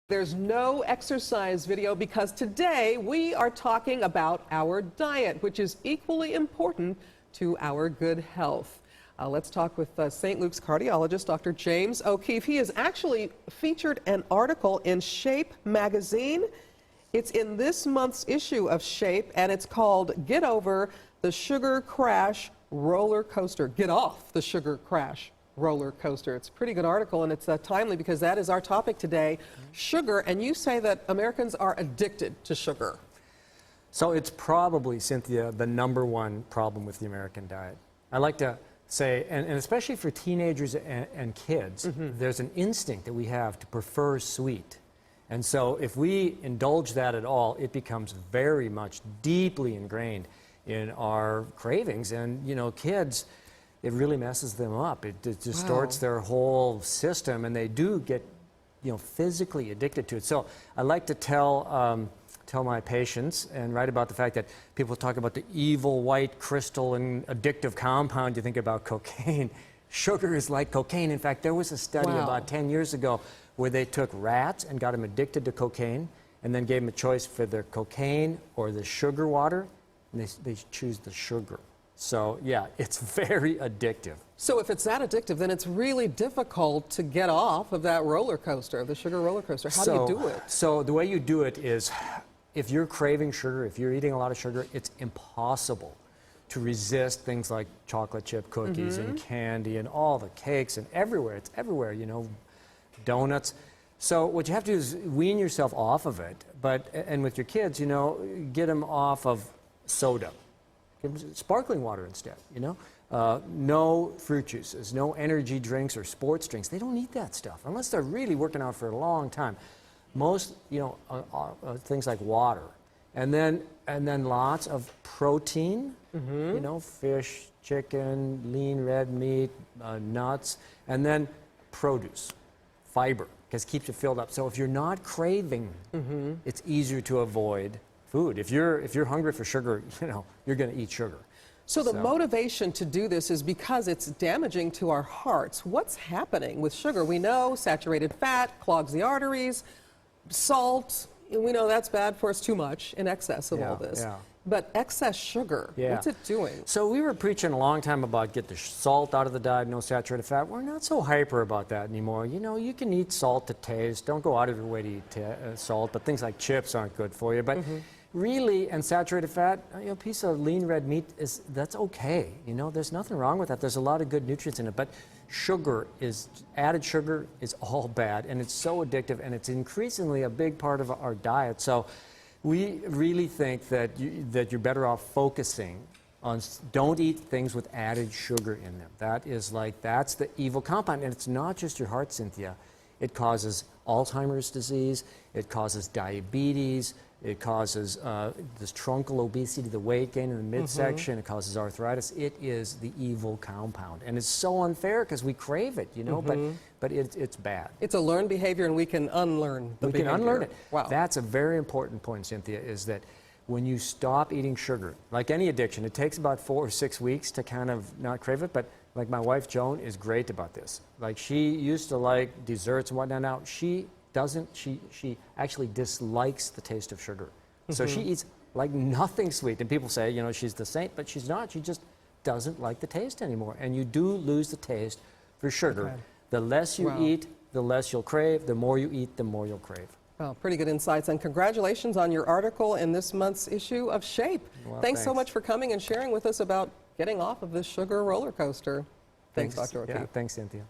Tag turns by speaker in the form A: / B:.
A: There's no exercise video because today we are talking about our diet, which is equally important to our good health. Let's talk with St. Luke's cardiologist, Dr. James O'Keefe. He has actually featured an article in Shape magazine. It's in this month's issue of Shape, and it's called Get Over the Sugar Crash Roller Coaster. Get off the sugar crash roller coaster. It's a pretty good article, and it's timely because that is our topic today, sugar. And you say that Americans are addicted to sugar.
B: So it's probably, Cynthia, the #1 problem with the American diet. I like to say, and especially for teenagers and kids, there's an instinct that we have to prefer sweet. And so if we indulge that at all, it becomes very much deeply ingrained in our cravings. And, you know, kids, it really messes them up. It distorts their whole system, and they do get, physically addicted to it. So I like to tell my patients and write about the fact that people talk about the evil white crystal and addictive compound. You think about cocaine. Sugar is like cocaine. In fact, there was a study about 10 years ago where they took rats and got them addicted to cocaine and then gave them a choice for their cocaine or the sugar water, and they choose the sugar. So, yeah, it's very addictive.
A: So if it's that addictive, then it's really difficult to get off of that roller coaster, the sugar roller coaster. How do you do it?
B: So the way you do it is, if you're craving sugar, if you're eating a lot of sugar, it's impossible to resist things like chocolate chip cookies and candy and all the cakes and everywhere. It's everywhere, donuts. So what you have to do is wean yourself off of it. And with your kids, get them off of soda. Give them sparkling water instead, no fruit juices, no energy drinks or sports drinks. They don't need that stuff unless they're really working out for a long time. Most, things like water, and then lots of protein, fish, chicken, lean red meat, nuts, and then produce, fiber, because it keeps you filled up. So if you're not craving, it's easier to avoid food. If you're hungry for sugar, you're going to eat sugar.
A: So the motivation to do this is because it's damaging to our hearts. What's happening with sugar? We know saturated fat clogs the arteries, salt, we know that's bad for us, too much in excess of all this. But excess sugar, what's it doing?
B: So we were preaching a long time about get the salt out of the diet, no saturated fat. We're not so hyper about that anymore. You can eat salt to taste. Don't go out of your way to eat salt, but things like chips aren't good for you. But really, and saturated fat, a piece of lean red meat, that's okay. There's nothing wrong with that. There's a lot of good nutrients in it. But added sugar is all bad, and it's so addictive, and it's increasingly a big part of our diet. So we really think that you're better off focusing on don't eat things with added sugar in them. That's the evil compound, and it's not just your heart, Cynthia. It causes Alzheimer's disease, it causes diabetes, it causes this truncal obesity, the weight gain in the midsection. It causes arthritis. It is the evil compound. And it's so unfair because we crave it, but it's bad.
A: It's a learned behavior, and we can unlearn the behavior.
B: We can unlearn it.
A: Wow.
B: That's a very important point, Cynthia, is that when you stop eating sugar, like any addiction, it takes about 4 or 6 weeks to kind of not crave it. But like my wife, Joan, is great about this. Like, she used to like desserts and whatnot. Now she doesn't. She actually dislikes the taste of sugar. So she eats like nothing sweet. And people say, she's the saint, but she's not. She just doesn't like the taste anymore. And you do lose the taste for sugar. The less you eat, the less you'll crave. The more you eat, the more you'll crave.
A: Well, pretty good insights, and congratulations on your article in this month's issue of Shape.
B: Well,
A: thanks so much for coming and sharing with us about getting off of this sugar roller coaster. Thanks, Dr. O'Keefe.
B: Yeah, thanks, Cynthia.